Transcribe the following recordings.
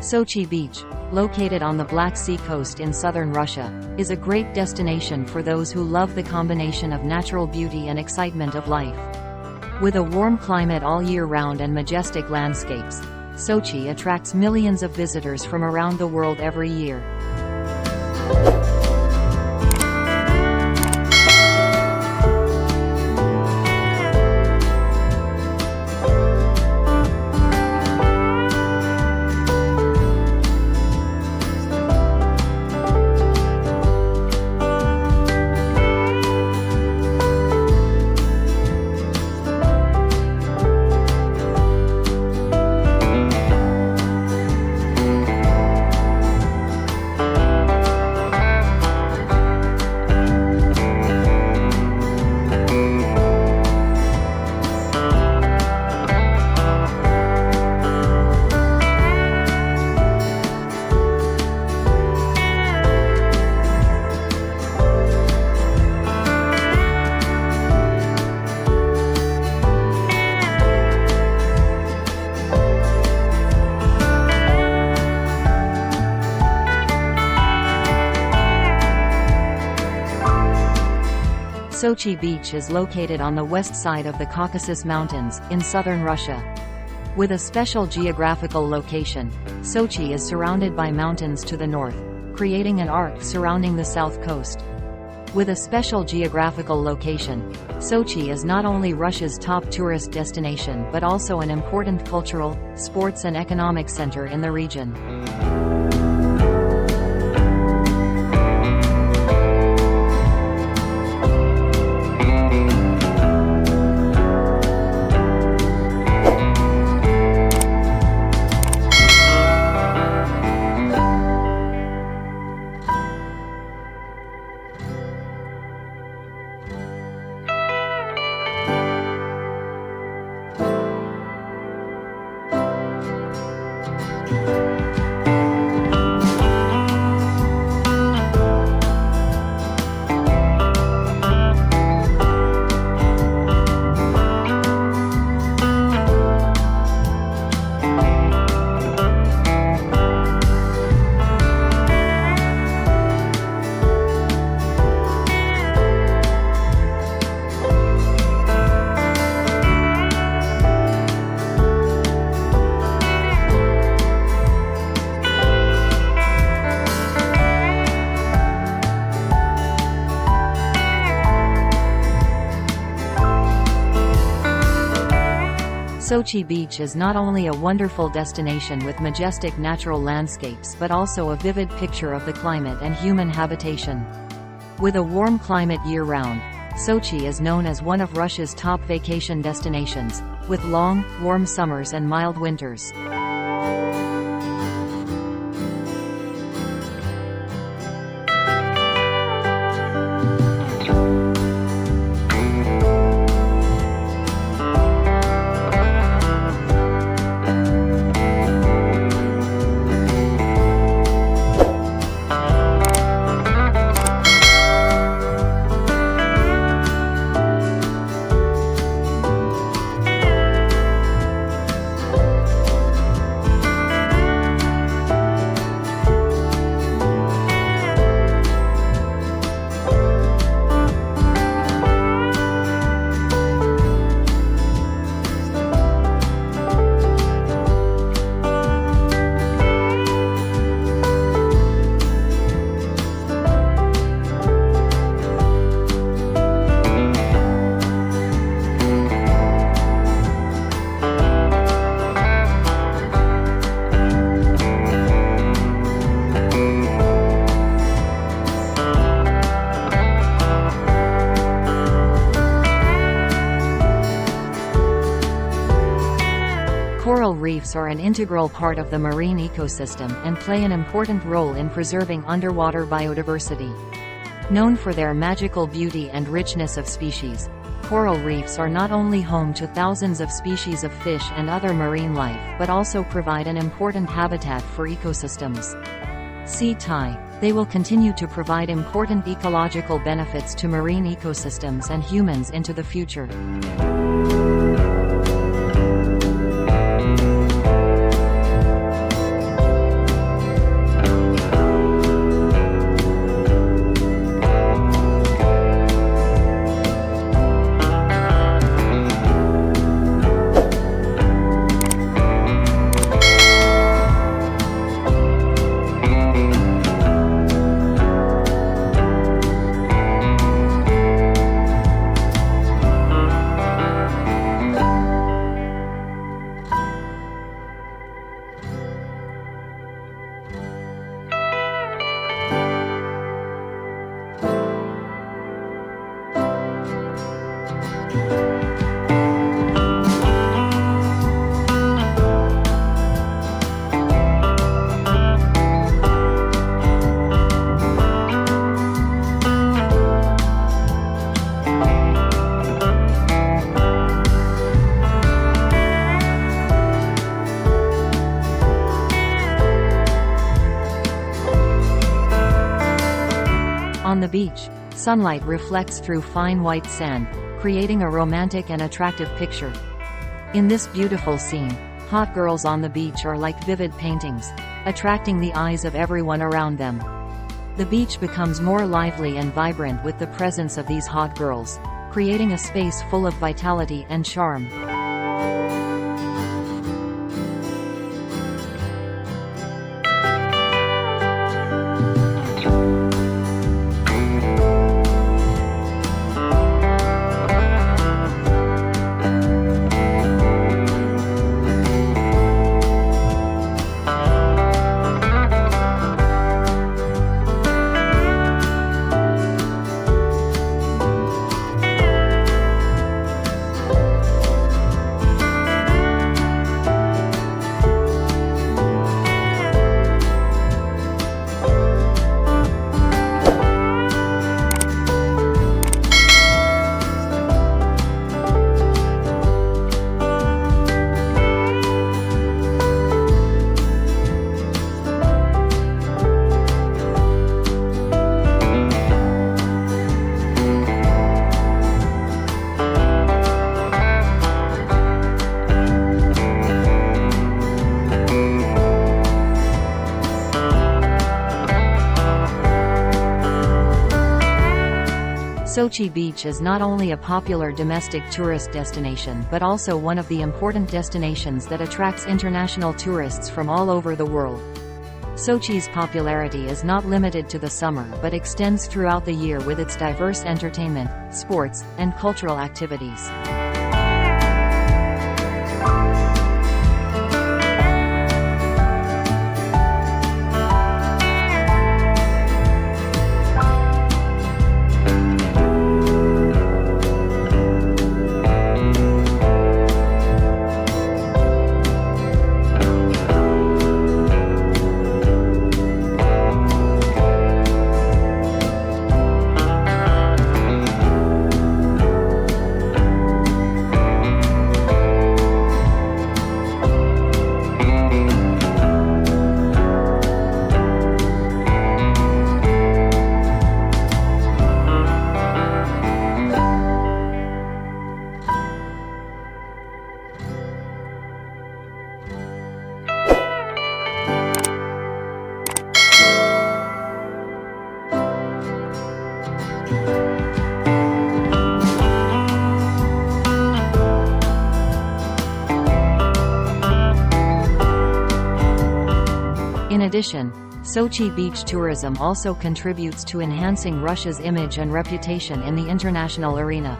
Sochi Beach, located on the Black Sea coast in southern Russia, is a great destination for those who love the combination of natural beauty and excitement of life. With a warm climate all year round and majestic landscapes, Sochi attracts millions of visitors from around the world every year. Sochi Beach is located on the west side of the Caucasus Mountains, in southern Russia. With a special geographical location, Sochi is surrounded by mountains to the north, creating an arc surrounding the south coast. With a special geographical location, Sochi is not only Russia's top tourist destination but also an important cultural, sports and economic center in the region. Sochi Beach is not only a wonderful destination with majestic natural landscapes but also a vivid picture of the climate and human habitation. With a warm climate year-round, Sochi is known as one of Russia's top vacation destinations, with long, warm summers and mild winters. Coral reefs are an integral part of the marine ecosystem and play an important role in preserving underwater biodiversity. Known for their magical beauty and richness of species, coral reefs are not only home to thousands of species of fish and other marine life but also provide an important habitat for ecosystems. Sea tie. They will continue to provide important ecological benefits to marine ecosystems and humans into the future. the beach, sunlight reflects through fine white sand, creating a romantic and attractive picture. In this beautiful scene, hot girls on the beach are like vivid paintings, attracting the eyes of everyone around them. The beach becomes more lively and vibrant with the presence of these hot girls, creating a space full of vitality and charm. Sochi Beach is not only a popular domestic tourist destination but also one of the important destinations that attracts international tourists from all over the world. Sochi's popularity is not limited to the summer but extends throughout the year with its diverse entertainment, sports, and cultural activities. In addition, Sochi beach tourism also contributes to enhancing Russia's image and reputation in the international arena.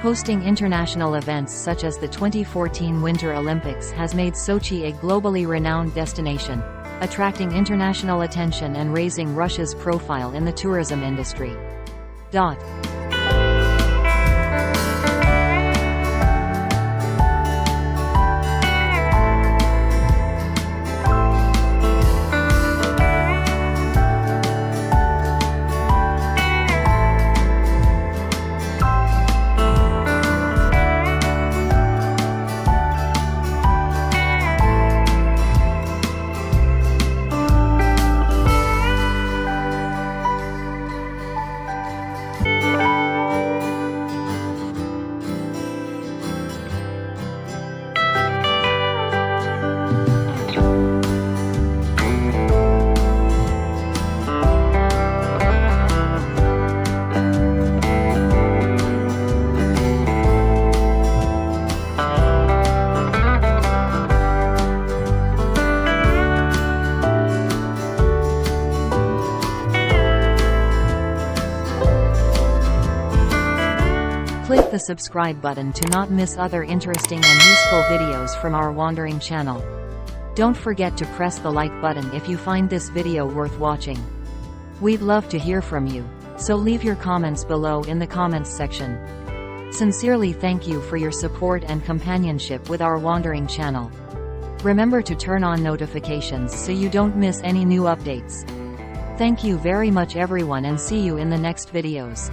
Hosting international events such as the 2014 Winter Olympics has made Sochi a globally renowned destination, attracting international attention and raising Russia's profile in the tourism industry. Click the subscribe button to not miss other interesting and useful videos from our Wandering channel. Don't forget to press the like button if you find this video worth watching. We'd love to hear from you, so leave your comments below in the comments section. Sincerely thank you for your support and companionship with our Wandering channel. Remember to turn on notifications so you don't miss any new updates. Thank you very much everyone, and see you in the next videos.